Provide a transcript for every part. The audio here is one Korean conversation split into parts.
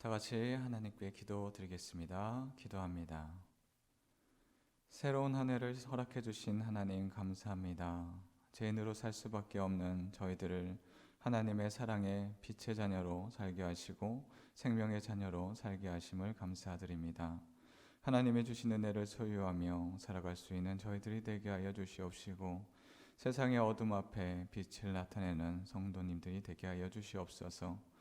다 같이 하나님께 기도드리겠습니다. 기도합니다. 새로운 한 해를 허락해 주신 하나님 감사합니다. 죄인으로 살 수밖에 없는 저희들을 하나님의 사랑의 빛의 자녀로 살게 하시고 생명의 자녀로 살게 하심을 감사드립니다. 하나님의 주신 은혜를 소유하며 살아갈 수 있는 저희들이 되게 하여 주시옵시고 세상의 어둠 앞에 빛을 나타내는 성도님들이 되게 하여 주시옵소서.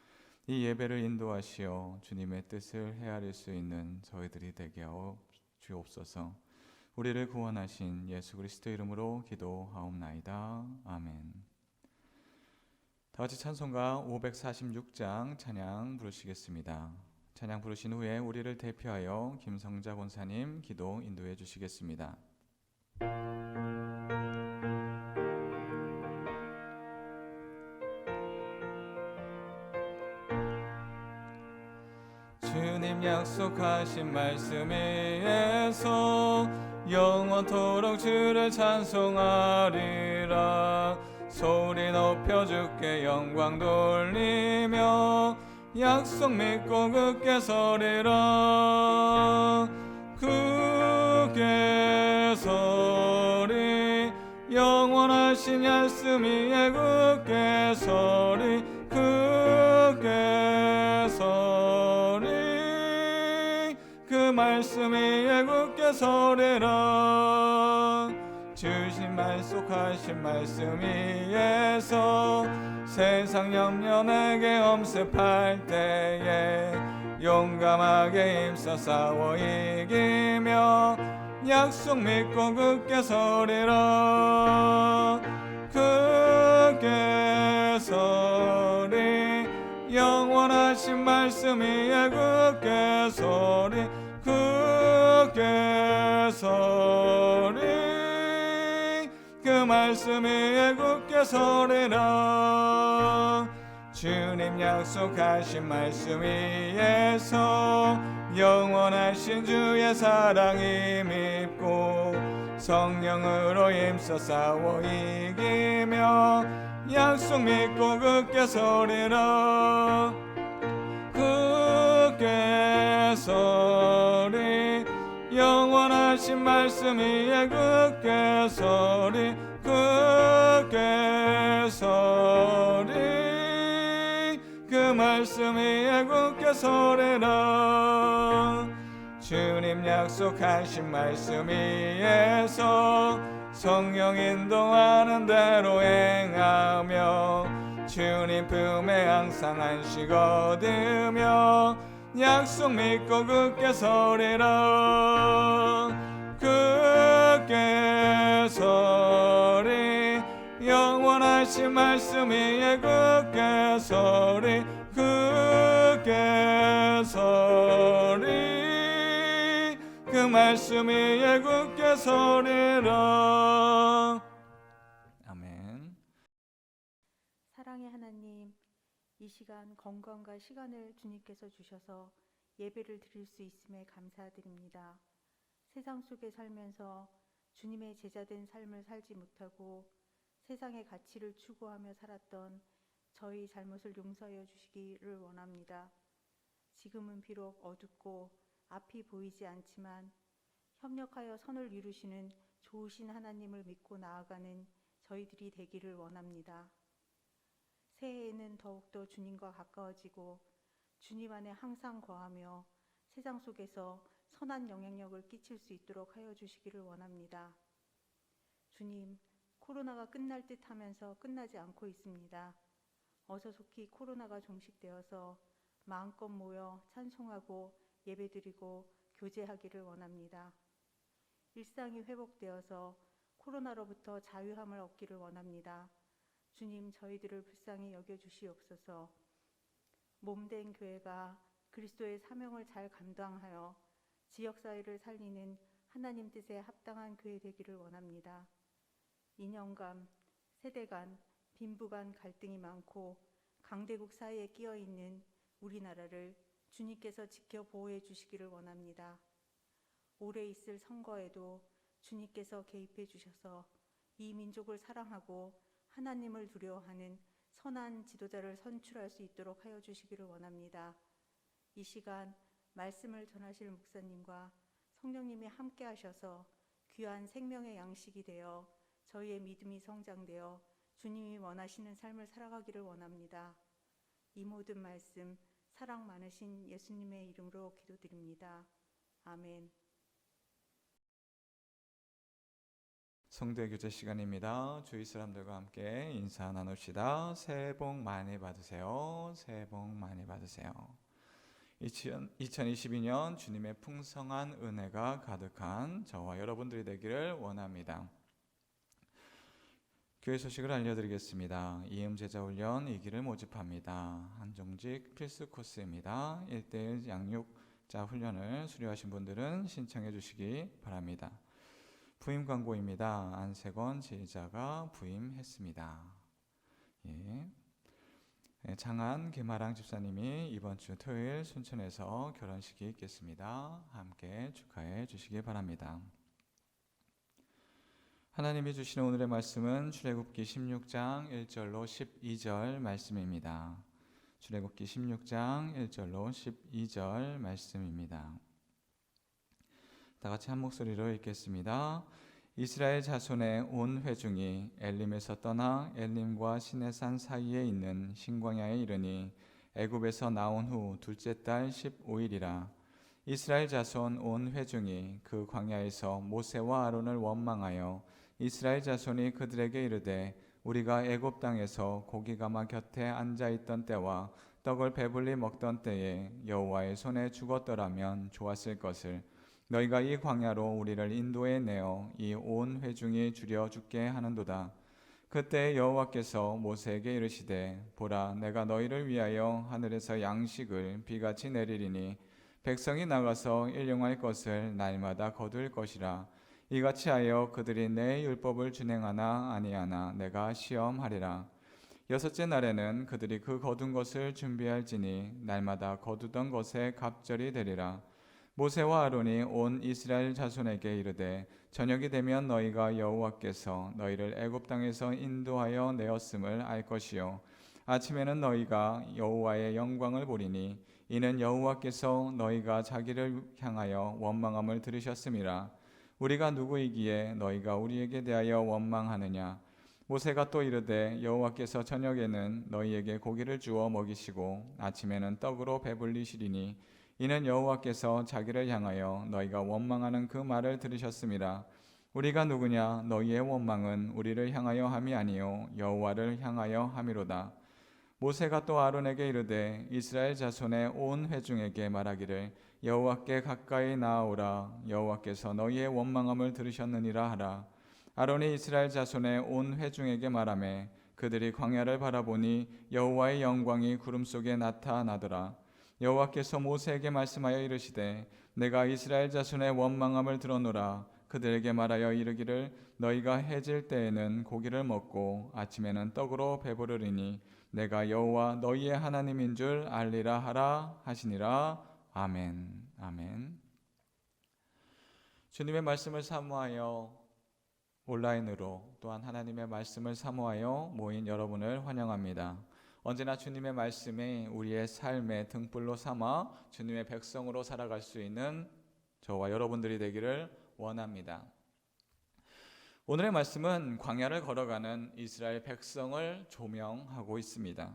이 예배를 인도하시어 주님의 뜻을 헤아릴 수 있는 저희들이 되게 하여 주옵소서. 우리를 구원하신 예수 그리스도 이름으로 기도하옵나이다. 아멘. 다 같이 찬송가 546장 찬양 부르시겠습니다. 찬양 부르신 후에 우리를 대표하여 김성자 권사님 기도 인도해 주시겠습니다. 주님 약속하신 말씀 위에서 영원토록 주를 찬송하리라. 소리 높여 주께 영광 돌리며 약속 믿고 굳게 서리라. 굳게 서리 영원하신 말씀 위에 굳게 서리 굳게 서리 그 말씀 위에 굳게 서리라. 주신 약속하신 말씀 위에서 세상 염려 내게 엄습할 때에 용감하게 힘써 싸워 이기며 약속 믿고 굳게 서리라. 굳게 서리 영원하신 말씀 위에 굳게 서리 굳게 서리 그 말씀 위에 굳게 서리라. 주님 약속하신 말씀 위에서 영원하신 주의 사랑 힘입고 성령으로 힘써 싸워 이기며 약속 믿고 굳게 서리라. 굳게 서리 영원하신 말씀 위에 굳게 서리 굳게 서리 그 말씀 위에 굳게 서리라. 주님 약속하신 말씀 위에서 성령 인도하는 대로 행하며 주님 품에 항상 안식 얻으며 약속 믿고 굳게 서리라. 굳게 서리 영원하신 말씀 위에 굳게 서리 굳게 서리 그 말씀 위에 굳게 서리라. 아멘. 사랑의 하나님, 이 시간 건강과 시간을 주님께서 주셔서 예배를 드릴 수 있음에 감사드립니다. 세상 속에 살면서 주님의 제자된 삶을 살지 못하고 세상의 가치를 추구하며 살았던 저희 잘못을 용서하여 주시기를 원합니다. 지금은 비록 어둡고 앞이 보이지 않지만 협력하여 선을 이루시는 좋으신 하나님을 믿고 나아가는 저희들이 되기를 원합니다. 새해에는 더욱더 주님과 가까워지고 주님 안에 항상 거하며 세상 속에서 선한 영향력을 끼칠 수 있도록 하여 주시기를 원합니다. 주님, 코로나가 끝날 듯 하면서 끝나지 않고 있습니다. 어서 속히 코로나가 종식되어서 마음껏 모여 찬송하고 예배드리고 교제하기를 원합니다. 일상이 회복되어서 코로나로부터 자유함을 얻기를 원합니다. 주님, 저희들을 불쌍히 여겨주시옵소서. 몸된 교회가 그리스도의 사명을 잘 감당하여 지역사회를 살리는 하나님 뜻에 합당한 교회 되기를 원합니다. 이념감, 세대간, 빈부간 갈등이 많고 강대국 사이에 끼어있는 우리나라를 주님께서 지켜 보호해 주시기를 원합니다. 올해 있을 선거에도 주님께서 개입해 주셔서 이 민족을 사랑하고 하나님을 두려워하는 선한 지도자를 선출할 수 있도록 하여 주시기를 원합니다. 이 시간 말씀을 전하실 목사님과 성령님이 함께 하셔서 귀한 생명의 양식이 되어 저희의 믿음이 성장되어 주님이 원하시는 삶을 살아가기를 원합니다. 이 모든 말씀 사랑 많으신 예수님의 이름으로 기도드립니다. 아멘. 성도의 교제 시간입니다. 주위 사람들과 함께 인사 나눕시다. 새해 복 많이 받으세요. 새해 복 많이 받으세요. 2022년 주님의 풍성한 은혜가 가득한 저와 여러분들이 되기를 원합니다. 교회 소식을 알려드리겠습니다. 이음제자훈련 2기를 모집합니다. 한정직 필수 코스입니다. 1대1 양육자 훈련을 수료하신 분들은 신청해 주시기 바랍니다. 부임 광고입니다. 안세건 지휘자가 부임했습니다. 장한 김아랑 집사님이 이번 주 토요일 순천에서 결혼식이 있겠습니다. 함께 축하해 주시기 바랍니다. 하나님이 주시는 오늘의 말씀은 출애굽기 16장 1절로 12절 말씀입니다. 출애굽기 16장 1절로 12절 말씀입니다. 다 같이 한 목소리로 읽겠습니다. 이스라엘 자손의 온 회중이 엘림에서 떠나 엘림과 시내산 사이에 있는 신광야에 이르니 애굽에서 나온 후 둘째 달 15일이라. 이스라엘 자손 온 회중이 그 광야에서 모세와 아론을 원망하여 이스라엘 자손이 그들에게 이르되 우리가 애굽 땅에서 고기가마 곁에 앉아 있던 때와 떡을 배불리 먹던 때에 여호와의 손에 죽었더라면 좋았을 것을 너희가 이 광야로 우리를 인도해 내어 이 온 회중이 죽여 죽게 하는도다. 그때 여호와께서 모세에게 이르시되 보라 내가 너희를 위하여 하늘에서 양식을 비같이 내리리니 백성이 나가서 일용할 것을 날마다 거둘 것이라. 이같이 하여 그들이 내 율법을 준행하나 아니하나 내가 시험하리라. 여섯째 날에는 그들이 그 거둔 것을 준비할지니 날마다 거두던 것에 갑절이 되리라. 모세와 아론이 온 이스라엘 자손에게 이르되 저녁이 되면 너희가 여호와께서 너희를 애굽 땅에서 인도하여 내었음을 알 것이요 아침에는 너희가 여호와의 영광을 보리니 이는 여호와께서 너희가 자기를 향하여 원망함을 들으셨음이라. 우리가 누구이기에 너희가 우리에게 대하여 원망하느냐. 모세가 또 이르되 여호와께서 저녁에는 너희에게 고기를 주어 먹이시고 아침에는 떡으로 배불리시리니 이는 여호와께서 자기를 향하여 너희가 원망하는 그 말을 들으셨음이라. 우리가 누구냐. 너희의 원망은 우리를 향하여 함이 아니요 여호와를 향하여 함이로다. 모세가 또 아론에게 이르되 이스라엘 자손의 온 회중에게 말하기를 여호와께 가까이 나아오라. 여호와께서 너희의 원망함을 들으셨느니라 하라. 아론이 이스라엘 자손의 온 회중에게 말하매 그들이 광야를 바라보니 여호와의 영광이 구름 속에 나타나더라. 여호와께서 모세에게 말씀하여 이르시되 내가 이스라엘 자손의 원망함을 들었노라. 그들에게 말하여 이르기를 너희가 해질 때에는 고기를 먹고 아침에는 떡으로 배부르리니 내가 여호와 너희의 하나님인 줄 알리라 하라 하시니라. 아멘. 아멘. 주님의 말씀을 사모하여 온라인으로 또한 하나님의 말씀을 사모하여 모인 여러분을 환영합니다. 언제나 주님의 말씀이 우리의 삶의 등불로 삼아 주님의 백성으로 살아갈 수 있는 저와 여러분들이 되기를 원합니다. 오늘의 말씀은 광야를 걸어가는 이스라엘 백성을 조명하고 있습니다.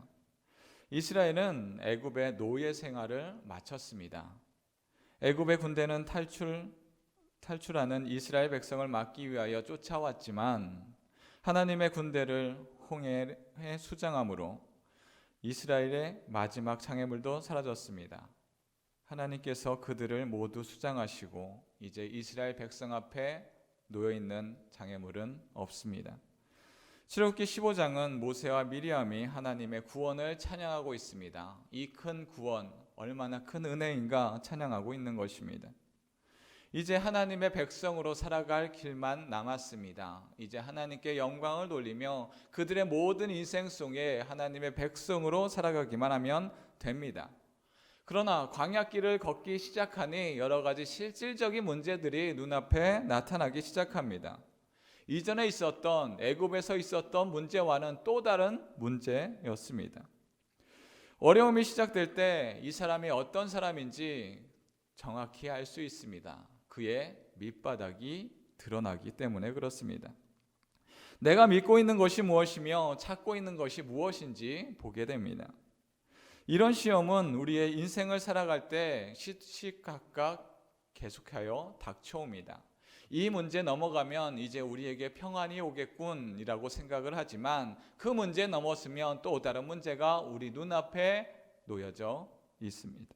이스라엘은 애굽의 노예 생활을 마쳤습니다. 애굽의 군대는 탈출하는 이스라엘 백성을 막기 위하여 쫓아왔지만 하나님의 군대를 홍해에 수장함으로 이스라엘의 마지막 장애물도 사라졌습니다. 하나님께서 그들을 모두 수장하시고 이제 이스라엘 백성 앞에 놓여있는 장애물은 없습니다. 출애굽기 15장은 모세와 미리암이 하나님의 구원을 찬양하고 있습니다. 이 큰 구원, 얼마나 큰 은혜인가 찬양하고 있는 것입니다. 이제 하나님의 백성으로 살아갈 길만 남았습니다. 이제 하나님께 영광을 돌리며 그들의 모든 인생 속에 하나님의 백성으로 살아가기만 하면 됩니다. 그러나 광야길을 걷기 시작하니 여러 가지 실질적인 문제들이 눈앞에 나타나기 시작합니다. 이전에 있었던 애굽에서 있었던 문제와는 또 다른 문제였습니다. 어려움이 시작될 때 이 사람이 어떤 사람인지 정확히 알 수 있습니다. 그의 밑바닥이 드러나기 때문에 그렇습니다. 내가 믿고 있는 것이 무엇이며 찾고 있는 것이 무엇인지 보게 됩니다. 이런 시험은 우리의 인생을 살아갈 때 시시각각 계속하여 닥쳐옵니다. 이 문제 넘어가면 이제 우리에게 평안이 오겠군이라고 생각을 하지만 그 문제 넘었으면 또 다른 문제가 우리 눈앞에 놓여져 있습니다.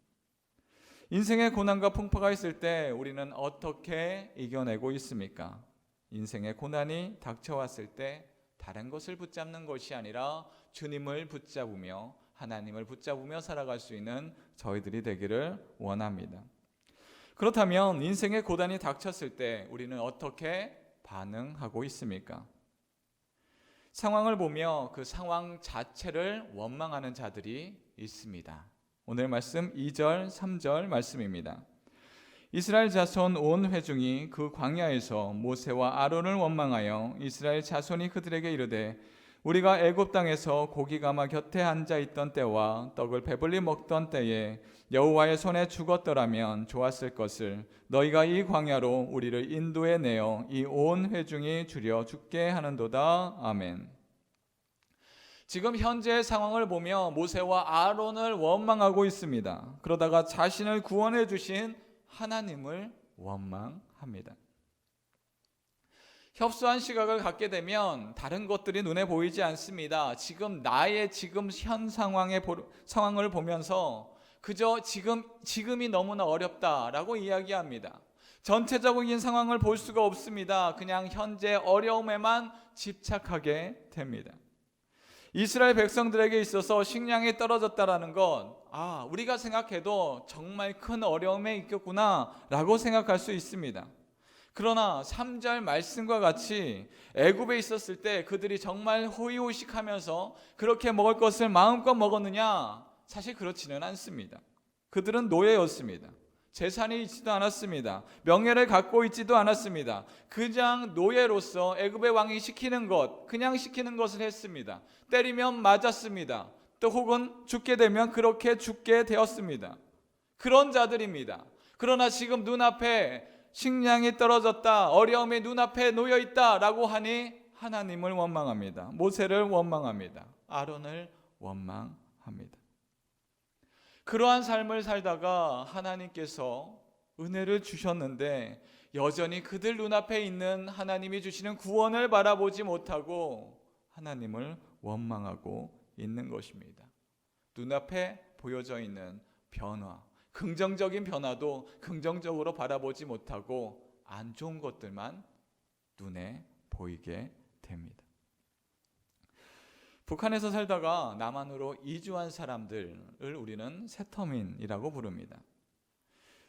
인생의 고난과 풍파가 있을 때 우리는 어떻게 이겨내고 있습니까? 인생의 고난이 닥쳐왔을 때 다른 것을 붙잡는 것이 아니라 주님을 붙잡으며 하나님을 붙잡으며 살아갈 수 있는 저희들이 되기를 원합니다. 그렇다면 인생의 고난이 닥쳤을 때 우리는 어떻게 반응하고 있습니까? 상황을 보며 그 상황 자체를 원망하는 자들이 있습니다. 오늘 말씀 2절, 3절 말씀입니다. 이스라엘 자손 온 회중이 그 광야에서 모세와 아론을 원망하여 이스라엘 자손이 그들에게 이르되 우리가 애굽 땅에서 고기 가마 곁에 앉아 있던 때와 떡을 배불리 먹던 때에 여호와의 손에 죽었더라면 좋았을 것을 너희가 이 광야로 우리를 인도해 내어 이 온 회중이 주려 죽게 하는도다. 아멘. 지금 현재의 상황을 보며 모세와 아론을 원망하고 있습니다. 그러다가 자신을 구원해 주신 하나님을 원망합니다. 협소한 시각을 갖게 되면 다른 것들이 눈에 보이지 않습니다. 지금 나의 현 상황을 보면서 그저 지금이 너무나 어렵다라고 이야기합니다. 전체적인 상황을 볼 수가 없습니다. 그냥 현재 어려움에만 집착하게 됩니다. 이스라엘 백성들에게 있어서 식량이 떨어졌다라는 것, 우리가 생각해도 정말 큰 어려움에 있겠구나라고 생각할 수 있습니다. 그러나 3절 말씀과 같이 애굽에 있었을 때 그들이 정말 호의호식하면서 그렇게 먹을 것을 마음껏 먹었느냐? 사실 그렇지는 않습니다. 그들은 노예였습니다. 재산이 있지도 않았습니다. 명예를 갖고 있지도 않았습니다. 그냥 노예로서 애굽의 왕이 시키는 것, 그냥 시키는 것을 했습니다. 때리면 맞았습니다. 또 혹은 죽게 되면 그렇게 죽게 되었습니다. 그런 자들입니다. 그러나 지금 눈앞에 식량이 떨어졌다, 어려움이 눈앞에 놓여있다 라고 하니 하나님을 원망합니다. 모세를 원망합니다. 아론을 원망합니다. 그러한 삶을 살다가 하나님께서 은혜를 주셨는데 여전히 그들 눈앞에 있는 하나님이 주시는 구원을 바라보지 못하고 하나님을 원망하고 있는 것입니다. 눈앞에 보여져 있는 변화, 긍정적인 변화도 긍정적으로 바라보지 못하고 안 좋은 것들만 눈에 보이게 됩니다. 북한에서 살다가 남한으로 이주한 사람들을 우리는 세터민이라고 부릅니다.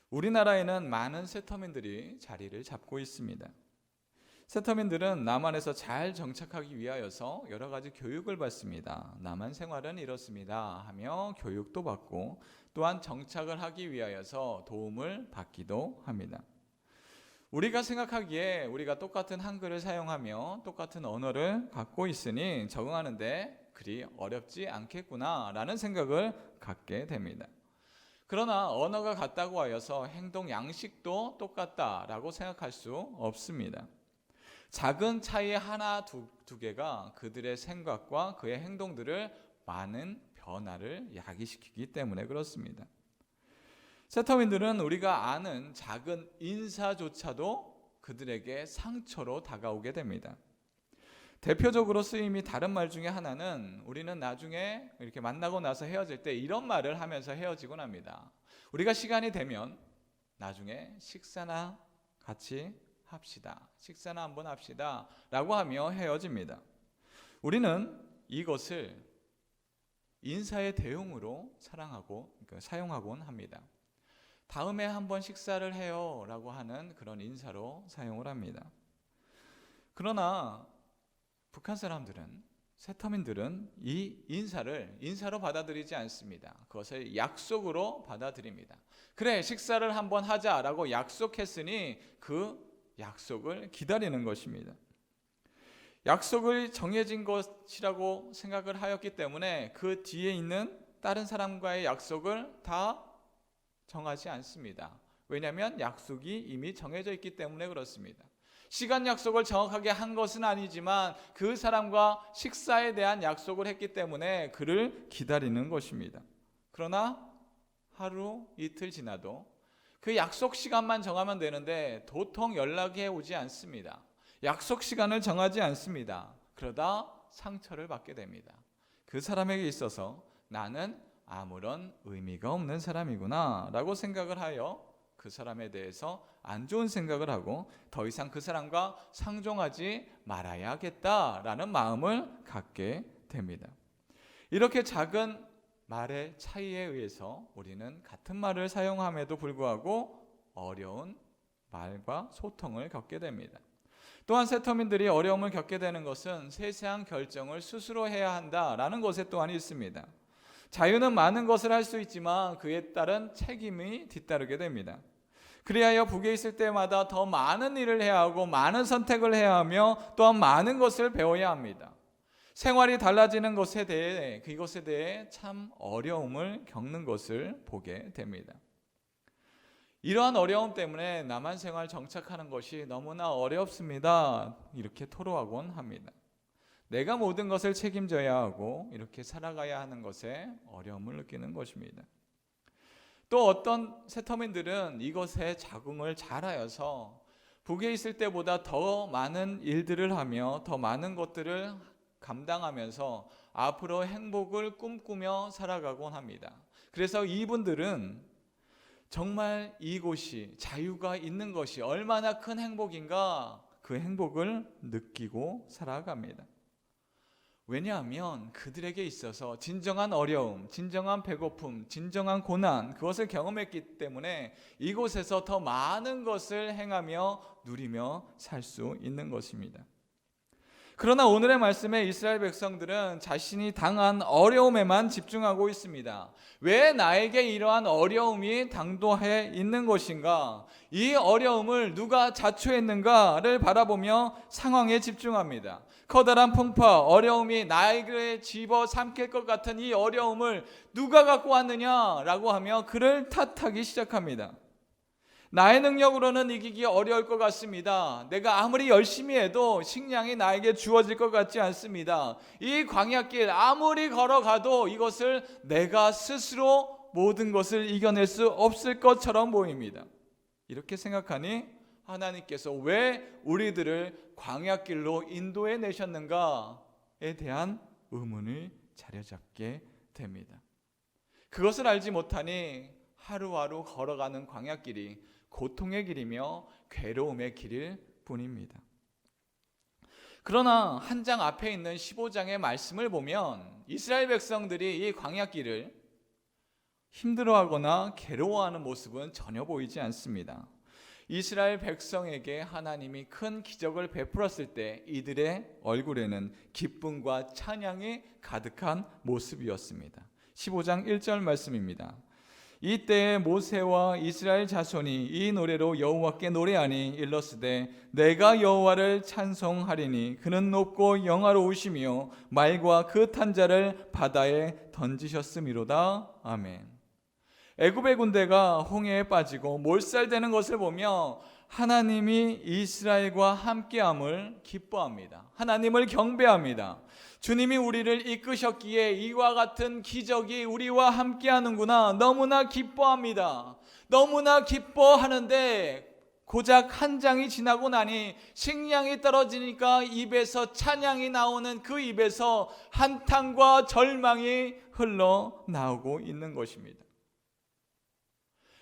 우리나라에는 많은 세터민들이 자리를 잡고 있습니다. 세터민들은 남한에서 잘 정착하기 위하여서 여러 가지 교육을 받습니다. 남한 생활은 이렇습니다 하며 교육도 받고 또한 정착을 하기 위하여서 도움을 받기도 합니다. 우리가 생각하기에 우리가 똑같은 한글을 사용하며 똑같은 언어를 갖고 있으니 적응하는데 그리 어렵지 않겠구나라는 생각을 갖게 됩니다. 그러나 언어가 같다고 하여서 행동 양식도 똑같다라고 생각할 수 없습니다. 작은 차이 하나 두 개가 그들의 생각과 그의 행동들을 많은 변화를 야기시키기 때문에 그렇습니다. 세터민들은 우리가 아는 작은 인사조차도 그들에게 상처로 다가오게 됩니다. 대표적으로 쓰임이 다른 말 중에 하나는 우리는 나중에 이렇게 만나고 나서 헤어질 때 이런 말을 하면서 헤어지곤 합니다. 우리가 시간이 되면 나중에 식사나 같이 합시다. 식사나 한번 합시다. 라고 하며 헤어집니다. 우리는 이것을 인사의 대용으로 사용하곤 합니다. 다음에 한번 식사를 해요 라고 하는 그런 인사로 사용을 합니다. 그러나 북한 사람들은, 세터민들은 이 인사로 받아들이지 않습니다. 그것을 약속으로 받아들입니다. 그래, 식사를 한번 하자라고 약속했으니 그 약속을 기다리는 것입니다. 약속을 정해진 것이라고 생각을 하였기 때문에 그 뒤에 있는 다른 사람과의 약속을 다 정하지 않습니다. 왜냐하면 약속이 이미 정해져 있기 때문에 그렇습니다. 시간 약속을 정확하게 한 것은 아니지만 그 사람과 식사에 대한 약속을 했기 때문에 그를 기다리는 것입니다. 그러나 하루 이틀 지나도 그 약속 시간만 정하면 되는데 도통 연락이 오지 않습니다. 약속 시간을 정하지 않습니다. 그러다 상처를 받게 됩니다. 그 사람에게 있어서 나는 아무런 의미가 없는 사람이구나 라고 생각을 하여 그 사람에 대해서 안 좋은 생각을 하고 더 이상 그 사람과 상종하지 말아야겠다라는 마음을 갖게 됩니다. 이렇게 작은 말의 차이에 의해서 우리는 같은 말을 사용함에도 불구하고 어려운 말과 소통을 겪게 됩니다. 또한 세터민들이 어려움을 겪게 되는 것은 세세한 결정을 스스로 해야 한다라는 것에 또한 있습니다. 자유는 많은 것을 할 수 있지만 그에 따른 책임이 뒤따르게 됩니다. 그리하여 북에 있을 때마다 더 많은 일을 해야 하고 많은 선택을 해야 하며 또한 많은 것을 배워야 합니다. 생활이 달라지는 것에 대해 그것에 대해 참 어려움을 겪는 것을 보게 됩니다. 이러한 어려움 때문에 남한 생활 정착하는 것이 너무나 어렵습니다. 이렇게 토로하곤 합니다. 내가 모든 것을 책임져야 하고 이렇게 살아가야 하는 것에 어려움을 느끼는 것입니다. 또 어떤 세터민들은 이것에 적응을 잘하여서 북에 있을 때보다 더 많은 일들을 하며 더 많은 것들을 감당하면서 앞으로 행복을 꿈꾸며 살아가곤 합니다. 그래서 이분들은 정말 이곳이 자유가 있는 것이 얼마나 큰 행복인가 그 행복을 느끼고 살아갑니다. 왜냐하면 그들에게 있어서 진정한 어려움, 진정한 배고픔, 진정한 고난 그것을 경험했기 때문에 이곳에서 더 많은 것을 행하며 누리며 살 수 있는 것입니다. 그러나 오늘의 말씀에 이스라엘 백성들은 자신이 당한 어려움에만 집중하고 있습니다. 왜 나에게 이러한 어려움이 당도해 있는 것인가? 이 어려움을 누가 자초했는가를 바라보며 상황에 집중합니다. 커다란 풍파, 어려움이 나에게 집어삼킬 것 같은 이 어려움을 누가 갖고 왔느냐라고 하며 그를 탓하기 시작합니다. 나의 능력으로는 이기기 어려울 것 같습니다. 내가 아무리 열심히 해도 식량이 나에게 주어질 것 같지 않습니다. 이 광야길 아무리 걸어가도 이것을 내가 스스로 모든 것을 이겨낼 수 없을 것처럼 보입니다. 이렇게 생각하니 하나님께서 왜 우리들을 광야길로 인도해 내셨는가에 대한 의문을 자리잡게 됩니다. 그것을 알지 못하니 하루하루 걸어가는 광야길이 고통의 길이며 괴로움의 길일 뿐입니다. 그러나 한 장 앞에 있는 15장의 말씀을 보면 이스라엘 백성들이 이 광야길을 힘들어하거나 괴로워하는 모습은 전혀 보이지 않습니다. 이스라엘 백성에게 하나님이 큰 기적을 베풀었을 때 이들의 얼굴에는 기쁨과 찬양이 가득한 모습이었습니다. 15장 1절 말씀입니다. 이때에 모세와 이스라엘 자손이 이 노래로 여호와께 노래하니 일러스되 내가 여호와를 찬송하리니 그는 높고 영화로우시며 말과 그 탄자를 바다에 던지셨음이로다. 아멘. 애굽의 군대가 홍해에 빠지고 몰살되는 것을 보며 하나님이 이스라엘과 함께함을 기뻐합니다. 하나님을 경배합니다. 주님이 우리를 이끄셨기에 이와 같은 기적이 우리와 함께하는구나 너무나 기뻐합니다. 너무나 기뻐하는데 고작 한 장이 지나고 나니 식량이 떨어지니까 입에서 찬양이 나오는 그 입에서 한탄과 절망이 흘러나오고 있는 것입니다.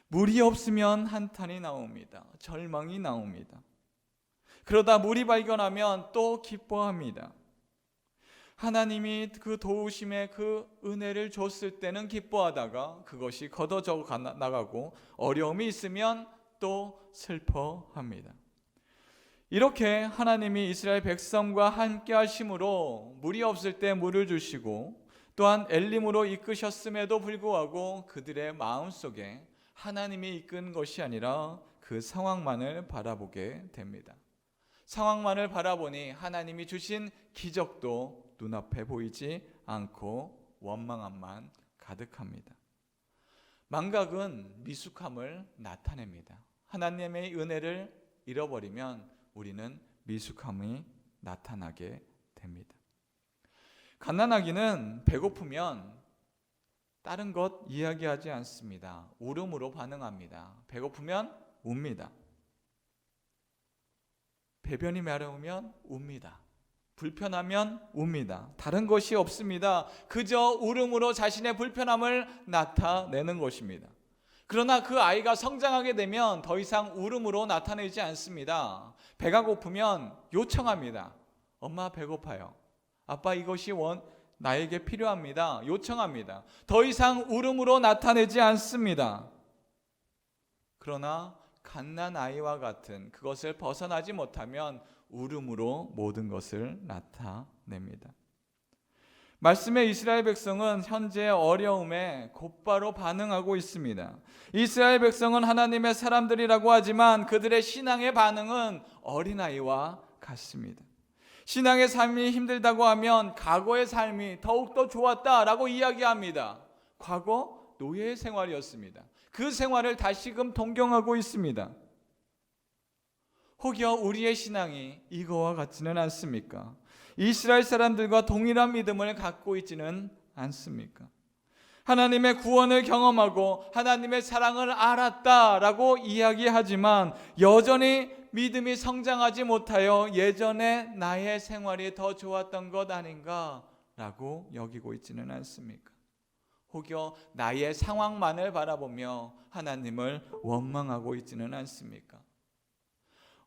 물이 없으면 한탄이 나옵니다. 절망이 나옵니다. 그러다 물이 발견하면 또 기뻐합니다. 하나님이 그 도우심의 그 은혜를 줬을 때는 기뻐하다가 그것이 걷어져 나가고 어려움이 있으면 또 슬퍼합니다. 이렇게 하나님이 이스라엘 백성과 함께 하심으로 물이 없을 때 물을 주시고 또한 엘림으로 이끄셨음에도 불구하고 그들의 마음속에 하나님이 이끈 것이 아니라 그 상황만을 바라보게 됩니다. 상황만을 바라보니 하나님이 주신 기적도 눈앞에 보이지 않고 원망함만 가득합니다. 망각은 미숙함을 나타냅니다. 하나님의 은혜를 잃어버리면 우리는 미숙함이 나타나게 됩니다. 갓난아기는 배고프면 다른 것 이야기하지 않습니다. 울음으로 반응합니다. 배고프면 웁니다. 배변이 마려우면 웁니다. 불편하면 웁니다. 다른 것이 없습니다. 그저 울음으로 자신의 불편함을 나타내는 것입니다. 그러나 그 아이가 성장하게 되면 더 이상 울음으로 나타내지 않습니다. 배가 고프면 요청합니다. 엄마 배고파요. 아빠 이것이 나에게 필요합니다. 요청합니다. 더 이상 울음으로 나타내지 않습니다. 그러나 갓난아이와 같은 그것을 벗어나지 못하면 울음으로 모든 것을 나타냅니다. 말씀의 이스라엘 백성은 현재 어려움에 곧바로 반응하고 있습니다. 이스라엘 백성은 하나님의 사람들이라고 하지만 그들의 신앙의 반응은 어린아이와 같습니다. 신앙의 삶이 힘들다고 하면 과거의 삶이 더욱더 좋았다라고 이야기합니다. 과거 노예의 생활이었습니다. 그 생활을 다시금 동경하고 있습니다. 혹여 우리의 신앙이 이거와 같지는 않습니까? 이스라엘 사람들과 동일한 믿음을 갖고 있지는 않습니까? 하나님의 구원을 경험하고 하나님의 사랑을 알았다라고 이야기하지만 여전히 믿음이 성장하지 못하여 예전에 나의 생활이 더 좋았던 것 아닌가라고 여기고 있지는 않습니까? 혹여 나의 상황만을 바라보며 하나님을 원망하고 있지는 않습니까?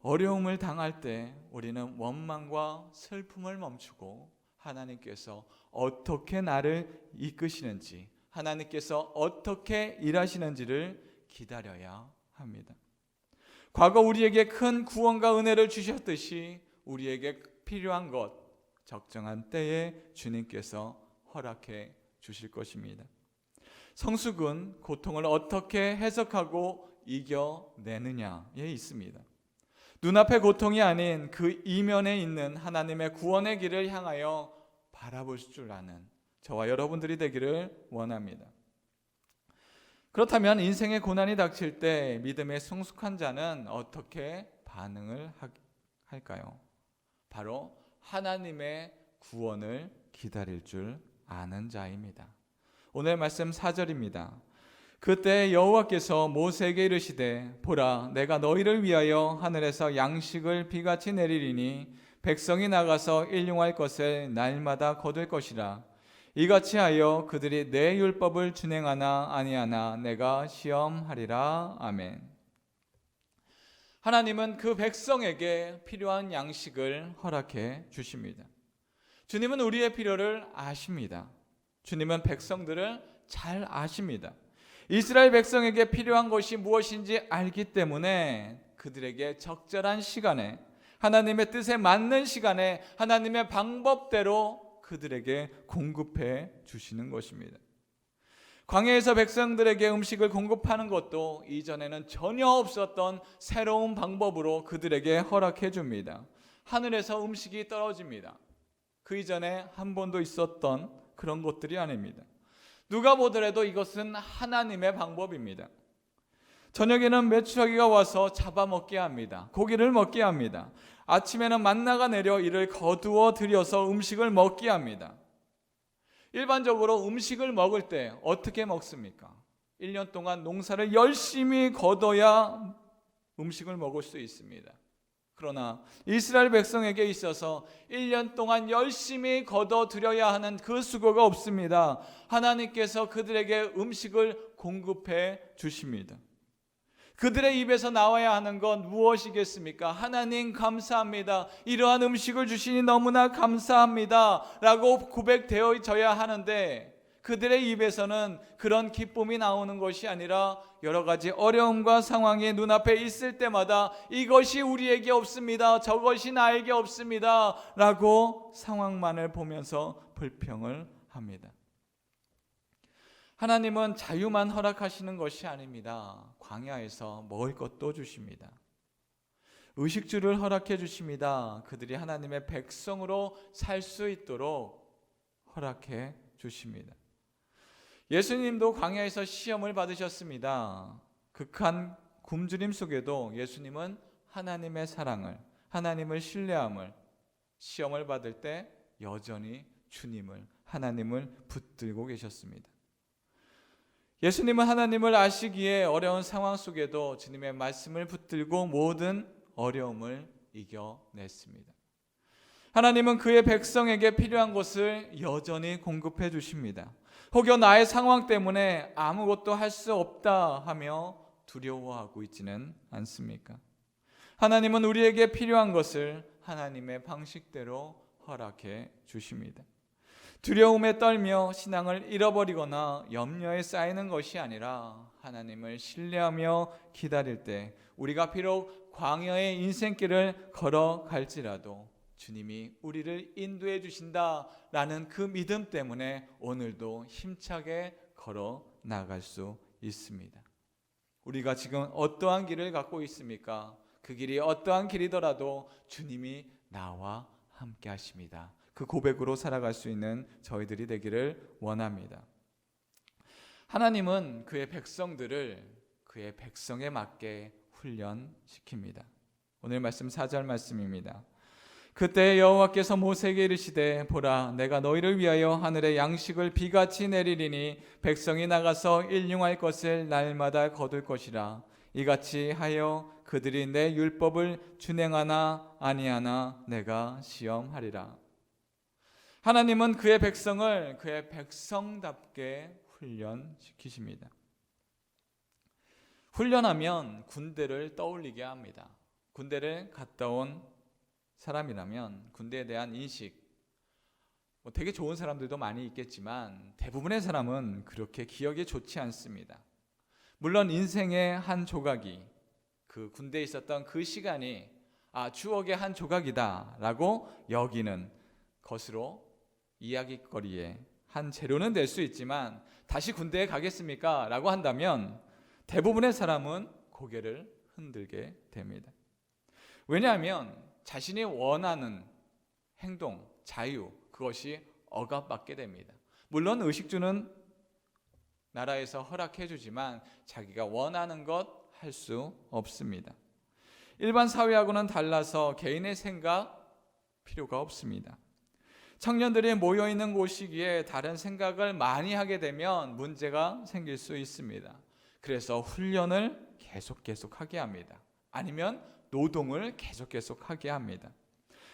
어려움을 당할 때 우리는 원망과 슬픔을 멈추고 하나님께서 어떻게 나를 이끄시는지, 하나님께서 어떻게 일하시는지를 기다려야 합니다. 과거 우리에게 큰 구원과 은혜를 주셨듯이 우리에게 필요한 것, 적정한 때에 주님께서 허락해 주실 것입니다. 성숙은 고통을 어떻게 해석하고 이겨내느냐에 있습니다. 눈앞의 고통이 아닌 그 이면에 있는 하나님의 구원의 길을 향하여 바라볼 줄 아는 저와 여러분들이 되기를 원합니다. 그렇다면 인생의 고난이 닥칠 때 믿음의 성숙한 자는 어떻게 반응을 할까요? 바로 하나님의 구원을 기다릴 줄 아는 자입니다. 오늘 말씀 4절입니다. 그때 여호와께서 모세에게 이르시되 보라 내가 너희를 위하여 하늘에서 양식을 비같이 내리리니 백성이 나가서 일용할 것을 날마다 거둘 것이라. 이같이 하여 그들이 내 율법을 준행하나 아니하나 내가 시험하리라. 아멘. 하나님은 그 백성에게 필요한 양식을 허락해 주십니다. 주님은 우리의 필요를 아십니다. 주님은 백성들을 잘 아십니다. 이스라엘 백성에게 필요한 것이 무엇인지 알기 때문에 그들에게 적절한 시간에 하나님의 뜻에 맞는 시간에 하나님의 방법대로 그들에게 공급해 주시는 것입니다. 광야에서 백성들에게 음식을 공급하는 것도 이전에는 전혀 없었던 새로운 방법으로 그들에게 허락해 줍니다. 하늘에서 음식이 떨어집니다. 그 이전에 한 번도 있었던 그런 것들이 아닙니다. 누가 보더라도 이것은 하나님의 방법입니다. 저녁에는 메추라기가 와서 잡아먹게 합니다. 고기를 먹게 합니다. 아침에는 만나가 내려 이를 거두어 들여서 음식을 먹게 합니다. 일반적으로 음식을 먹을 때 어떻게 먹습니까? 1년 동안 농사를 열심히 거둬야 음식을 먹을 수 있습니다. 그러나 이스라엘 백성에게 있어서 1년 동안 열심히 거둬들여야 하는 그 수고가 없습니다. 하나님께서 그들에게 음식을 공급해 주십니다. 그들의 입에서 나와야 하는 건 무엇이겠습니까? 하나님 감사합니다. 이러한 음식을 주시니 너무나 감사합니다 라고 고백되어져야 하는데 그들의 입에서는 그런 기쁨이 나오는 것이 아니라 여러 가지 어려움과 상황이 눈앞에 있을 때마다 이것이 우리에게 없습니다. 저것이 나에게 없습니다 라고 상황만을 보면서 불평을 합니다. 하나님은 자유만 허락하시는 것이 아닙니다. 광야에서 먹을 것도 주십니다. 의식주를 허락해 주십니다. 그들이 하나님의 백성으로 살 수 있도록 허락해 주십니다. 예수님도 광야에서 시험을 받으셨습니다. 극한 굶주림 속에도 예수님은 하나님의 사랑을, 하나님을 신뢰함을, 시험을 받을 때 여전히 주님을, 하나님을 붙들고 계셨습니다. 예수님은 하나님을 아시기에 어려운 상황 속에도 주님의 말씀을 붙들고 모든 어려움을 이겨냈습니다. 하나님은 그의 백성에게 필요한 것을 여전히 공급해 주십니다. 혹여 나의 상황 때문에 아무것도 할 수 없다 하며 두려워하고 있지는 않습니까? 하나님은 우리에게 필요한 것을 하나님의 방식대로 허락해 주십니다. 두려움에 떨며 신앙을 잃어버리거나 염려에 쌓이는 것이 아니라 하나님을 신뢰하며 기다릴 때 우리가 비록 광야의 인생길을 걸어갈지라도 주님이 우리를 인도해 주신다라는 그 믿음 때문에 오늘도 힘차게 걸어 나갈 수 있습니다. 우리가 지금 어떠한 길을 갖고 있습니까? 그 길이 어떠한 길이더라도 주님이 나와 함께 하십니다. 그 고백으로 살아갈 수 있는 저희들이 되기를 원합니다. 하나님은 그의 백성들을 그의 백성에 맞게 훈련시킵니다. 오늘 말씀 4절 말씀입니다. 그때 여호와께서 모세에게 이르시되 보라 내가 너희를 위하여 하늘의 양식을 비같이 내리리니 백성이 나가서 일용할 것을 날마다 거둘 것이라. 이같이 하여 그들이 내 율법을 준행하나 아니하나 내가 시험하리라. 하나님은 그의 백성을 그의 백성답게 훈련시키십니다. 훈련하면 군대를 떠올리게 합니다. 군대를 갔다 온 사람이라면 군대에 대한 인식, 되게 좋은 사람들도 많이 있겠지만 대부분의 사람은 그렇게 기억이 좋지 않습니다. 물론 인생의 한 조각이, 그 군대에 있었던 그 시간이 추억의 한 조각이다 라고 여기는 것으로 이야기거리의 한 재료는 될 수 있지만 다시 군대에 가겠습니까? 라고 한다면 대부분의 사람은 고개를 흔들게 됩니다. 왜냐하면 자신이 원하는 행동, 자유, 그것이 억압받게 됩니다. 물론 의식주는 나라에서 허락해 주지만 자기가 원하는 것 할 수 없습니다. 일반 사회하고는 달라서 개인의 생각 필요가 없습니다. 청년들이 모여있는 곳이기에 다른 생각을 많이 하게 되면 문제가 생길 수 있습니다. 그래서 훈련을 계속하게 합니다. 아니면 노동을 계속하게 합니다.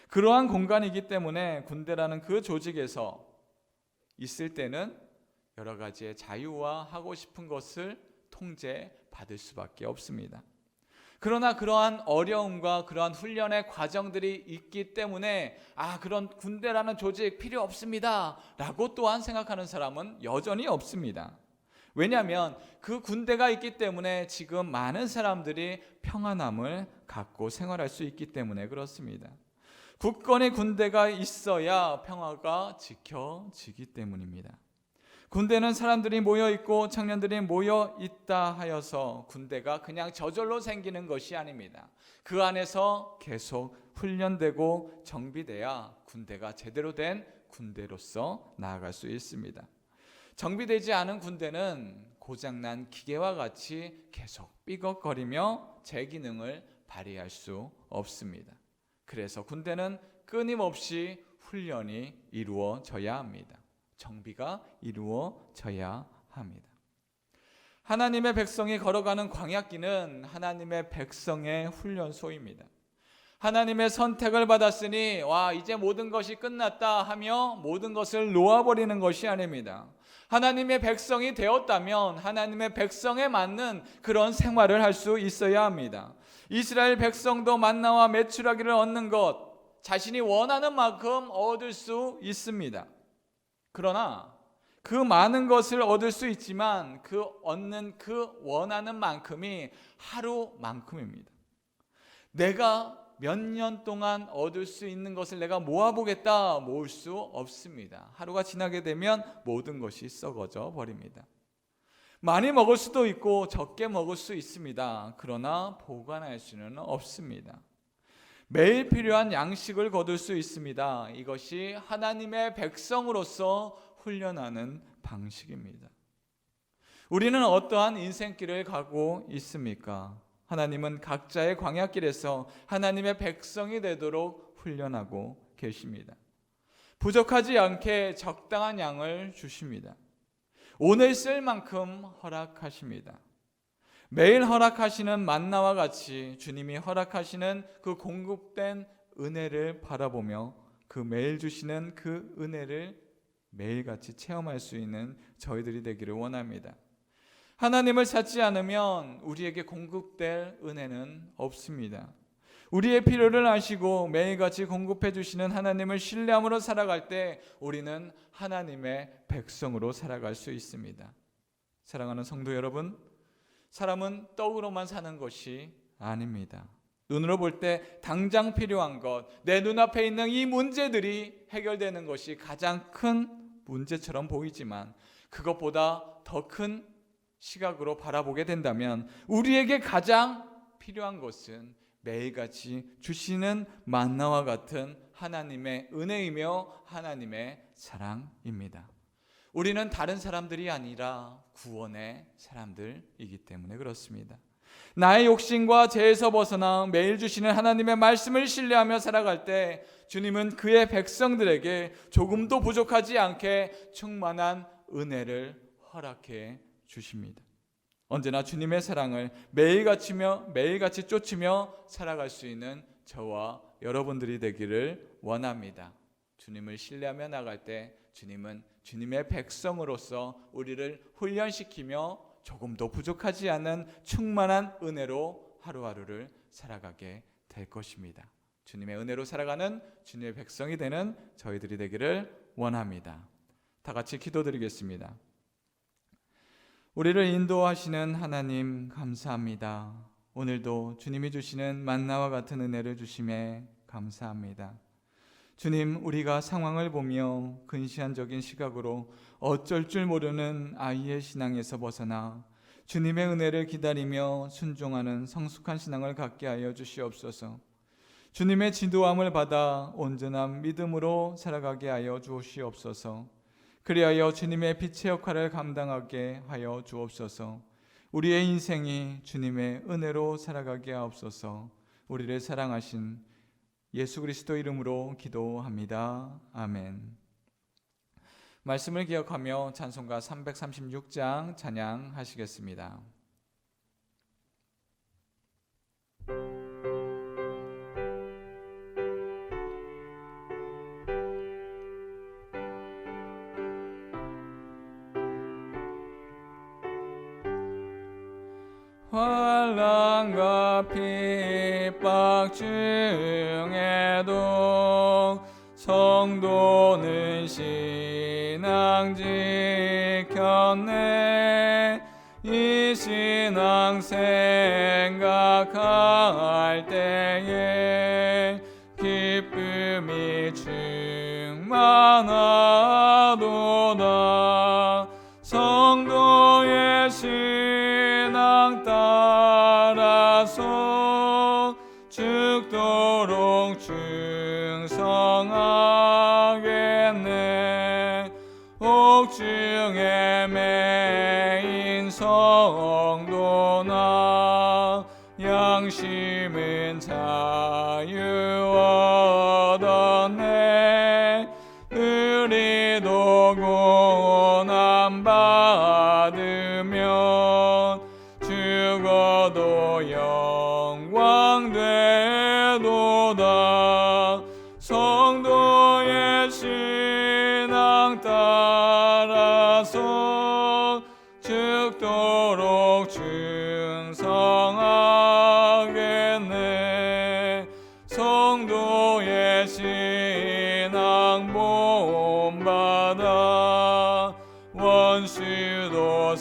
그러한 공간이기 때문에 군대라는 그 조직에서 있을 때는 여러 가지의 자유와 하고 싶은 것을 통제받을 수밖에 없습니다. 그러나 그러한 어려움과 그러한 훈련의 과정들이 있기 때문에 그런 군대라는 조직 필요 없습니다 라고 또한 생각하는 사람은 여전히 없습니다. 왜냐하면 그 군대가 있기 때문에 지금 많은 사람들이 평안함을 갖고 생활할 수 있기 때문에 그렇습니다. 굳건히 군대가 있어야 평화가 지켜지기 때문입니다. 군대는 사람들이 모여있고 청년들이 모여있다 하여서 군대가 그냥 저절로 생기는 것이 아닙니다. 그 안에서 계속 훈련되고 정비돼야 군대가 제대로 된 군대로서 나아갈 수 있습니다. 정비되지 않은 군대는 고장난 기계와 같이 계속 삐걱거리며 제 기능을 발휘할 수 없습니다. 그래서 군대는 끊임없이 훈련이 이루어져야 합니다. 정비가 이루어져야 합니다. 하나님의 백성이 걸어가는 광야길은 하나님의 백성의 훈련소입니다. 하나님의 선택을 받았으니 이제 모든 것이 끝났다 하며 모든 것을 놓아버리는 것이 아닙니다. 하나님의 백성이 되었다면 하나님의 백성에 맞는 그런 생활을 할 수 있어야 합니다. 이스라엘 백성도 만나와 메추라기를 얻는 것, 자신이 원하는 만큼 얻을 수 있습니다. 그러나 그 많은 것을 얻을 수 있지만 그 얻는 그 원하는 만큼이 하루만큼입니다. 내가 몇 년 동안 얻을 수 있는 것을 내가 모아보겠다 모을 수 없습니다. 하루가 지나게 되면 모든 것이 썩어져 버립니다. 많이 먹을 수도 있고 적게 먹을 수 있습니다. 그러나 보관할 수는 없습니다. 매일 필요한 양식을 거둘 수 있습니다. 이것이 하나님의 백성으로서 훈련하는 방식입니다. 우리는 어떠한 인생길을 가고 있습니까? 하나님은 각자의 광야길에서 하나님의 백성이 되도록 훈련하고 계십니다. 부족하지 않게 적당한 양을 주십니다. 오늘 쓸 만큼 허락하십니다. 매일 허락하시는 만나와 같이 주님이 허락하시는 그 공급된 은혜를 바라보며 그 매일 주시는 그 은혜를 매일같이 체험할 수 있는 저희들이 되기를 원합니다. 하나님을 찾지 않으면 우리에게 공급될 은혜는 없습니다. 우리의 필요를 아시고 매일같이 공급해 주시는 하나님을 신뢰함으로 살아갈 때 우리는 하나님의 백성으로 살아갈 수 있습니다. 사랑하는 성도 여러분, 사람은 떡으로만 사는 것이 아닙니다. 눈으로 볼 때 당장 필요한 것, 내 눈앞에 있는 이 문제들이 해결되는 것이 가장 큰 문제처럼 보이지만 그것보다 더 큰 시각으로 바라보게 된다면 우리에게 가장 필요한 것은 매일같이 주시는 만나와 같은 하나님의 은혜이며 하나님의 사랑입니다. 우리는 다른 사람들이 아니라 구원의 사람들이기 때문에 그렇습니다. 나의 욕심과 죄에서 벗어나 매일 주시는 하나님의 말씀을 신뢰하며 살아갈 때 주님은 그의 백성들에게 조금도 부족하지 않게 충만한 은혜를 허락해 주십니다. 언제나 주님의 사랑을 매일같이 쫓으며 살아갈 수 있는 저와 여러분들이 되기를 원합니다. 주님을 신뢰하며 나갈 때 주님은 주님의 백성으로서 우리를 훈련시키며 조금도 부족하지 않은 충만한 은혜로 하루하루를 살아가게 될 것입니다. 주님의 은혜로 살아가는 주님의 백성이 되는 저희들이 되기를 원합니다. 다 같이 기도드리겠습니다. 우리를 인도하시는 하나님 감사합니다. 오늘도 주님이 주시는 만나와 같은 은혜를 주심에 감사합니다. 주님, 우리가 상황을 보며 근시안적인 시각으로 어쩔 줄 모르는 아이의 신앙에서 벗어나 주님의 은혜를 기다리며 순종하는 성숙한 신앙을 갖게 하여 주시옵소서. 주님의 지도함을 받아 온전한 믿음으로 살아가게 하여 주시옵소서. 그리하여 주님의 빛의 역할을 감당하게 하여 주옵소서. 우리의 인생이 주님의 은혜로 살아가게 하옵소서. 우리를 사랑하신 예수 그리스도 이름으로 기도합니다. 아멘. 말씀을 기억하며 찬송가 336장 찬양하시겠습니다. 환난과 핍박 중에도 성도는 신앙 지켰네. 이 신앙 생각할 때에 기쁨이 충만하도다. 성도의 신앙 따라서 죽도록 충성하겠네. 옥중에 매인 성도나 양심은 자유 얻었네. 우리도 고난 받으면 죽어도 영광 되도다. 성도의 신앙 따라서 죽도록 충성하겠네. 성도의 신앙 본받아 원수도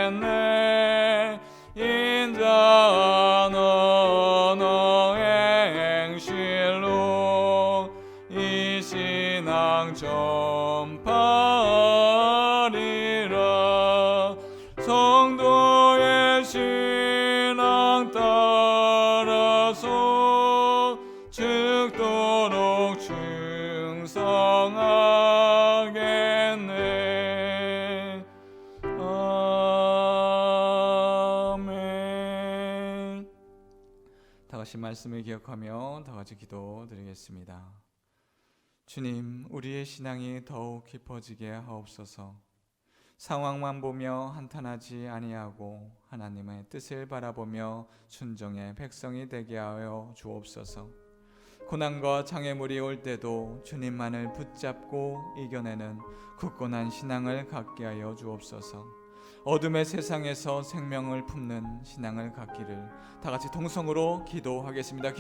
사랑하겠네. 인자한 언어 행실로 이 신앙 전파하리. 다같이 말씀을 기억하며 다같이 기도드리겠습니다. 주님, 우리의 신앙이 더욱 깊어지게 하옵소서. 상황만 보며 한탄하지 아니하고 하나님의 뜻을 바라보며 순종의 백성이 되게 하여 주옵소서. 고난과 장애물이 올 때도 주님만을 붙잡고 이겨내는 굳건한 신앙을 갖게 하여 주옵소서. 어둠의 세상에서 생명을 품는 신앙을 갖기를 다같이 동성으로 기도하겠습니다.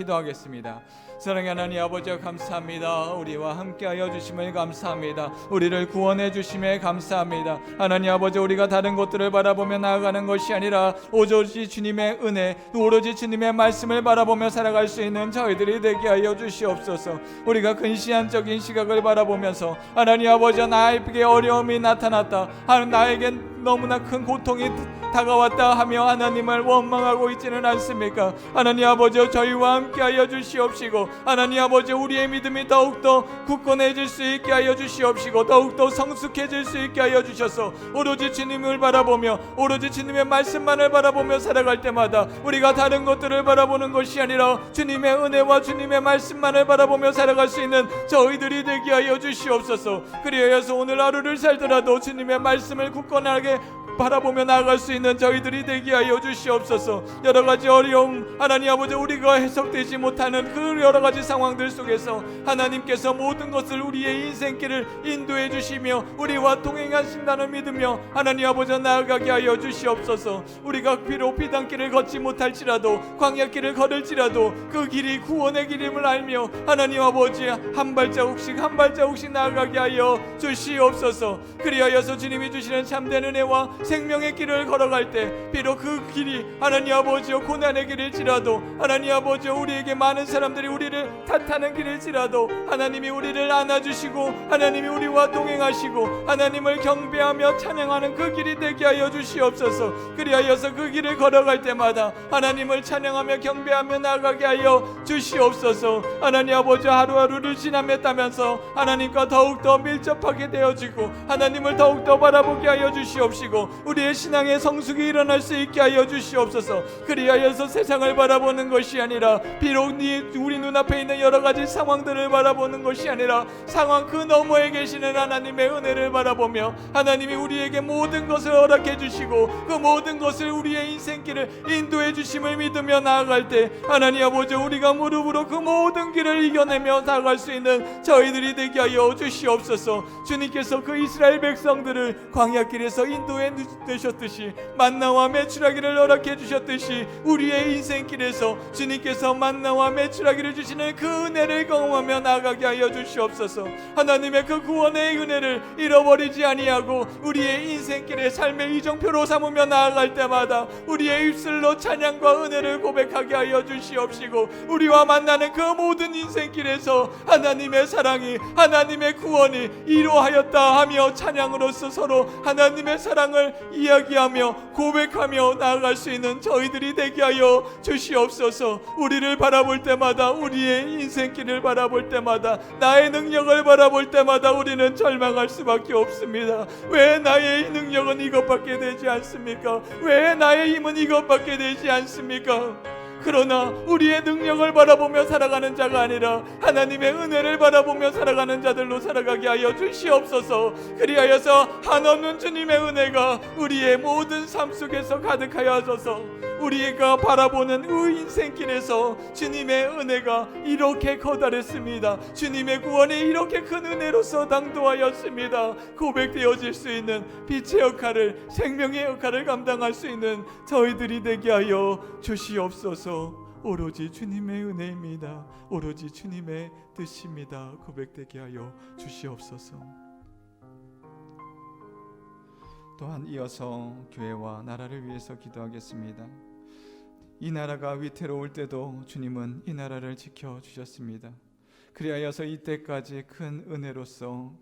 사랑의 하나님 아버지, 감사합니다. 우리와 함께하여 주심을 감사합니다. 우리를 구원해 주심에 감사합니다. 하나님 아버지, 우리가 다른 것들을 바라보며 나아가는 것이 아니라 오로지 주님의 은혜, 오로지 주님의 말씀을 바라보며 살아갈 수 있는 저희들이 되게 하여 주시옵소서. 우리가 근시안적인 시각을 바라보면서 하나님 아버지, 나에게 어려움이 나타났다, 나에겐 너무나 큰 고통이 다가왔다 하며 하나님을 원망하고 있지는 않습니까? 하나님 아버지, 저희와 함께하여 주시옵시고, 하나님 아버지, 우리의 믿음이 더욱더 굳건해질 수 있게 하여 주시옵시고, 더욱더 성숙해질 수 있게 하여 주셔서 오로지 주님을 바라보며 오로지 주님의 말씀만을 바라보며 살아갈 때마다 우리가 다른 것들을 바라보는 것이 아니라 주님의 은혜와 주님의 말씀만을 바라보며 살아갈 수 있는 저희들이 되게 하여 주시옵소서. 그리하여서 오늘 하루를 살더라도 주님의 말씀을 굳건하게 바라보며 나아갈 수 있는 저희들이 되게 하여 주시옵소서. 여러가지 어려움, 하나님 아버지, 우리가 해석되지 못하는 그 여러가지 상황들 속에서 하나님께서 모든 것을 우리의 인생길을 인도해 주시며 우리와 동행하신다는 믿으며 하나님 아버지 나아가게 하여 주시옵소서. 우리가 비록 비단길을 걷지 못할지라도 광야길을 걸을지라도 그 길이 구원의 길임을 알며 하나님 아버지 한 발자국씩 나아가게 하여 주시옵소서. 그리하여서 주님이 주시는 참된 은혜와 생명의 길을 걸어갈 때 비록 그 길이 하나님 아버지여 고난의 길일지라도 하나님 아버지여 우리에게 많은 사람들이 우리를 탓하는 길일지라도 하나님이 우리를 안아주시고 하나님이 우리와 동행하시고 하나님을 경배하며 찬양하는 그 길이 되게 하여 주시옵소서. 그리하여서 그 길을 걸어갈 때마다 하나님을 찬양하며 경배하며 나아가게 하여 주시옵소서. 하나님 아버지, 하루하루를 지나면서 하나님과 더욱더 밀접하게 되어지고 하나님을 더욱더 바라보게 하여 주시옵시고 우리의 신앙의 성숙이 일어날 수 있게 하여 주시옵소서. 그리하여서 세상을 바라보는 것이 아니라 비록 우리 눈앞에 있는 여러 가지 상황들을 바라보는 것이 아니라 상황 그 너머에 계시는 하나님의 은혜를 바라보며 하나님이 우리에게 모든 것을 허락해 주시고 그 모든 것을 우리의 인생길을 인도해 주심을 믿으며 나아갈 때 하나님 아버지, 우리가 무릎으로 그 모든 길을 이겨내며 나아갈 수 있는 저희들이 되게 하여 주시옵소서. 주님께서 그 이스라엘 백성들을 광야길에서 인도해 되셨듯이 만나와 메추라기를 허락해 주셨듯이 우리의 인생길에서 주님께서 만나와 메추라기를 주시는 그 은혜를 경험하며 나아가게 하여 주시옵소서. 하나님의 그 구원의 은혜를 잃어버리지 아니하고 우리의 인생길의 삶의 이정표로 삼으며 나아갈 때마다 우리의 입술로 찬양과 은혜를 고백하게 하여 주시옵시고 우리와 만나는 그 모든 인생길에서 하나님의 사랑이, 하나님의 구원이 이루어하였다 하며 찬양으로서 서로 하나님의 사랑을 이야기하며 고백하며 나아갈 수 있는 저희들이 되게 하여 주시옵소서. 우리를 바라볼 때마다, 우리의 인생길을 바라볼 때마다, 나의 능력을 바라볼 때마다 우리는 절망할 수밖에 없습니다. 왜 나의 능력은 이것밖에 되지 않습니까? 왜 나의 힘은 이것밖에 되지 않습니까? 그러나 우리의 능력을 바라보며 살아가는 자가 아니라 하나님의 은혜를 바라보며 살아가는 자들로 살아가게 하여 주시옵소서. 그리하여서 한없는 주님의 은혜가 우리의 모든 삶 속에서 가득하여 하소서. 우리가 바라보는 그 인생길에서 주님의 은혜가 이렇게 커다랬습니다. 주님의 구원이 이렇게 큰 은혜로서 당도하였습니다. 고백되어질 수 있는 빛의 역할을, 생명의 역할을 감당할 수 있는 저희들이 되게 하여 주시옵소서. 오로지 주님의 은혜입니다. 오로지 주님의 뜻입니다. 고백되게 하여 주시옵소서. 또한 이어서 교회와 나라를 위해서 기도하겠습니다. 이 나라가 위태로울 때도 주님은 이 나라를 지켜주셨습니다. 그리하여서 이때까지 큰 은혜로서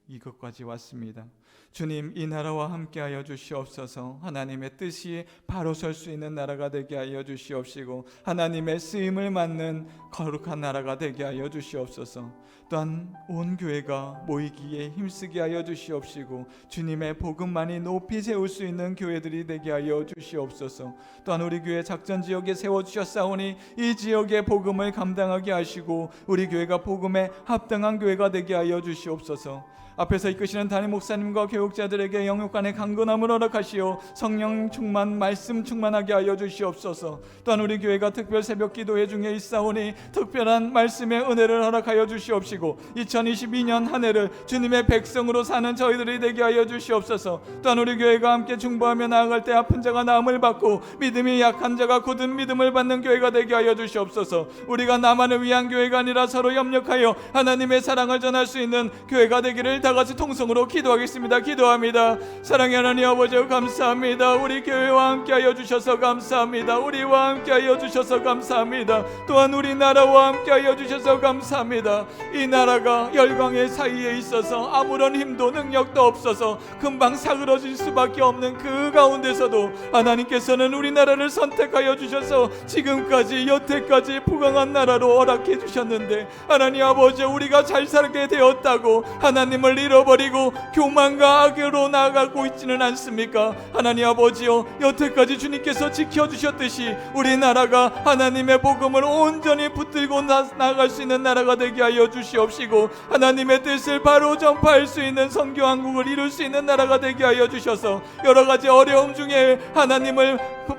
이것까지 왔습니다. 주님, 이 나라와 함께하여 주시옵소서. 하나님의 뜻이 바로 설 수 있는 나라가 되게 하여 주시옵시고 하나님의 쓰임을 맡는 거룩한 나라가 되게 하여 주시옵소서. 또한 온 교회가 모이기에 힘쓰게 하여 주시옵시고 주님의 복음만이 높이 세울 수 있는 교회들이 되게 하여 주시옵소서. 또한 우리 교회 작전지역에 세워주셨사오니 이 지역의 복음을 감당하게 하시고 우리 교회가 복음에 합당한 교회가 되게 하여 주시옵소서. 앞에서 이끄시는 담임 목사님과 교육자들에게 영육간의 강건함을 허락하시어 성령 충만, 말씀 충만하게 하여 주시옵소서. 또한 우리 교회가 특별 새벽 기도회 중에 있사오니 특별한 말씀의 은혜를 허락하여 주시옵시고 2022년 한 해를 주님의 백성으로 사는 저희들이 되게 하여 주시옵소서. 또한 우리 교회가 함께 중보하며 나아갈 때 아픈 자가 나음을 받고 믿음이 약한 자가 굳은 믿음을 받는 교회가 되게 하여 주시옵소서. 우리가 나만을 위한 교회가 아니라 서로 협력하여 하나님의 사랑을 전할 수 있는 교회가 되기를 다 같이 통성으로 기도하겠습니다. 기도합니다. 사랑의 하나님 아버지 감사합니다. 우리 교회와 함께하여 주셔서 감사합니다. 우리와 함께하여 주셔서 감사합니다. 또한 우리 나라와 함께하여 주셔서 감사합니다. 이 나라가 열강의 사이에 있어서 아무런 힘도 능력도 없어서 금방 사그러질 수밖에 없는 그 가운데서도 하나님께서는 우리나라를 선택하여 주셔서 지금까지 여태까지 부강한 나라로 허락해 주셨는데 하나님 아버지 우리가 잘 살게 되었다고 하나님을 잃어버리고 교만과 악으로 나아가고 있지는 않습니까? 하나님 아버지여, 여태까지 주님께서 지켜주셨듯이 우리나라가 하나님의 복음을 온전히 붙들고 나아갈 수 있는 나라가 되게 하여 주시옵시고 하나님의 뜻을 바로 전파할 수 있는 선교왕국을 이룰 수 있는 나라가 되게 하여 주셔서 여러가지 어려움 중에 하나님을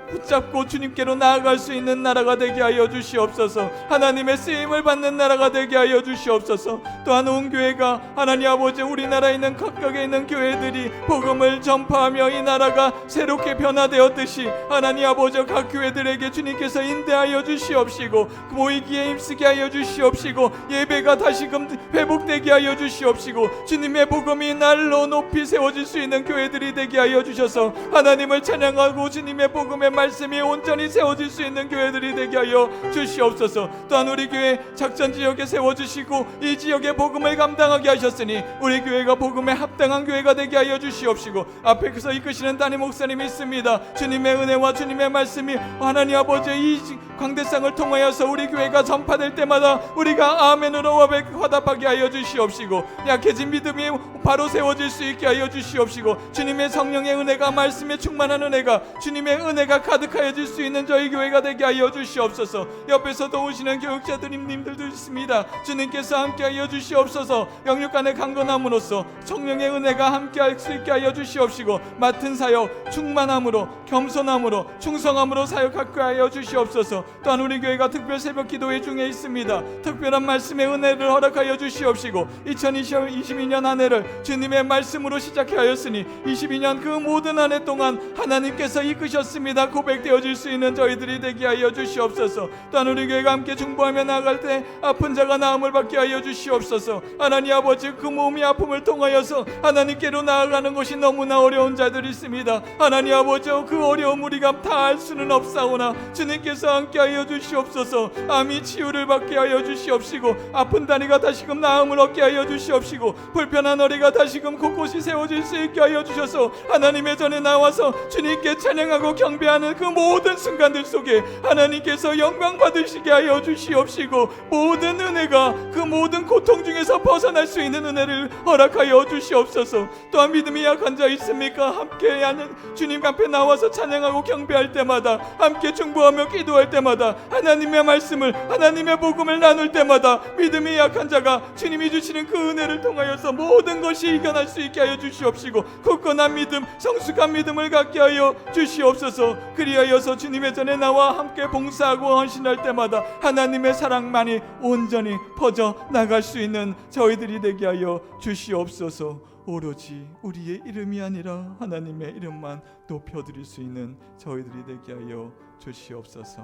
붙잡고 주님께로 나아갈 수 있는 나라가 되게 하여 주시옵소서. 하나님의 쓰임을 받는 나라가 되게 하여 주시옵소서. 또한 온 교회가 하나님 아버지 우리나라에 있는 각각에 있는 교회들이 복음을 전파하며 이 나라가 새롭게 변화되었듯이 하나님 아버지 각 교회들에게 주님께서 인도하여 주시옵시고 모이기에 힘쓰게 하여 주시옵시고 예배가 다시금 회복되게 하여 주시옵시고 주님의 복음이 날로 높이 세워질 수 있는 교회들이 되게 하여 주셔서 하나님을 찬양하고 주님의 복음의 말씀이 온전히 세워질 수 있는 교회들이 되게 하여 주시옵소서. 또한 우리 교회 작전지역에 세워주시고 이 지역의 복음을 감당하게 하셨으니 우리 교회가 복음에 합당한 교회가 되게 하여 주시옵시고 앞에서 이끄시는 담임 목사님이 있습니다. 주님의 은혜와 주님의 말씀이 하나님 아버지의 이 광대상을 통하여서 우리 교회가 전파될 때마다 우리가 아멘으로 화답하게 하여 주시옵시고 약해진 믿음이 바로 세워질 수 있게 하여 주시옵시고 주님의 성령의 은혜가 말씀에 충만한 은혜가 주님의 은혜가 가득하여질 수 있는 저희 교회가 되게 하여 주시옵소서. 옆에서 도우시는 교육자님들도 있습니다. 주님께서 함께 하여 주시옵소서. 영육간의 강건함으로써 성령의 은혜가 함께 할 수 있게 하여 주시옵시고 맡은 사역 충만함으로 겸손함으로 충성함으로 사역하게 하여 주시옵소서. 또한 우리 교회가 특별 새벽 기도회 중에 있습니다. 특별한 말씀의 은혜를 허락하여 주시옵시고 2022년 한 해를 주님의 말씀으로 시작해 하였으니 22년 그 모든 한 해 동안 하나님께서 이끄셨습니다. 고백되어질 수 있는 저희들이 되게 하여 주시옵소서. 또한 우리 교회가 함께 중보하며 나아갈 때 아픈 자가 나음을 받게 하여 주시옵소서. 하나님 아버지 그 몸이 아픔을 통하여서 하나님께로 나아가는 것이 너무나 어려운 자들이 있습니다. 하나님 아버지 그 어려움 우리가 다 알 수는 없사오나 주님께서 함께 하여 주시옵소서. 암이 치유를 받게 하여 주시옵시고 아픈 다리가 다시금 나음을 얻게 하여 주시옵시고 불편한 허리가 다시금 곳곳이 세워질 수 있게 하여 주셔서 하나님의 전에 나와서 주님께 찬양하고 경배하는 그 모든 순간들 속에 하나님께서 영광 받으시게 하여 주시옵시고 모든 은혜가 그 모든 고통 중에서 벗어날 수 있는 은혜를 허락하여 주시옵소서. 또한 믿음이 약한 자 있습니까? 함께 하는 주님 앞에 나와서 찬양하고 경배할 때마다 함께 중보하며 기도할 때마다 하나님의 말씀을 하나님의 복음을 나눌 때마다 믿음이 약한 자가 주님이 주시는 그 은혜를 통하여서 모든 것이 이겨날 수 있게 하여 주시옵시고 굳건한 믿음 성숙한 믿음을 갖게 하여 주시옵소서. 그리하여서 주님의 전에 나와 함께 봉사하고 헌신할 때마다 하나님의 사랑만이 온전히 퍼져 나갈 수 있는 저희들이 되게 하여 주시옵소서. 오로지 우리의 이름이 아니라 하나님의 이름만 높여드릴 수 있는 저희들이 되게 하여 주시옵소서.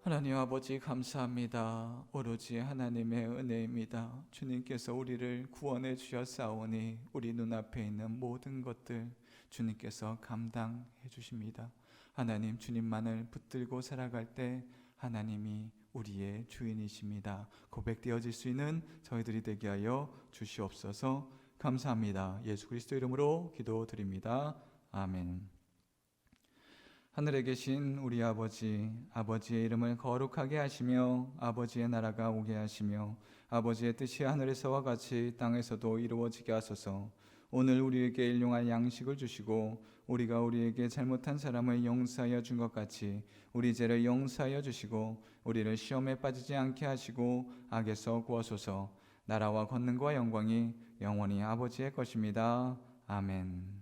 하나님 아버지 감사합니다. 오로지 하나님의 은혜입니다. 주님께서 우리를 구원해 주셨사오니 우리 눈앞에 있는 모든 것들 주님께서 감당해 주십니다. 하나님 주님만을 붙들고 살아갈 때 하나님이 우리의 주인이십니다. 고백되어질 수 있는 저희들이 되게 하여 주시옵소서. 감사합니다. 예수 그리스도 이름으로 기도드립니다. 아멘. 하늘에 계신 우리 아버지, 아버지의 이름을 거룩하게 하시며 아버지의 나라가 오게 하시며 아버지의 뜻이 하늘에서와 같이 땅에서도 이루어지게 하소서. 오늘 우리에게 일용할 양식을 주시고 우리가 우리에게 잘못한 사람을 용서하여 준 것 같이 우리 죄를 용서하여 주시고 우리를 시험에 빠지지 않게 하시고 악에서 구하소서. 나라와 권능과 영광이 영원히 아버지의 것입니다. 아멘.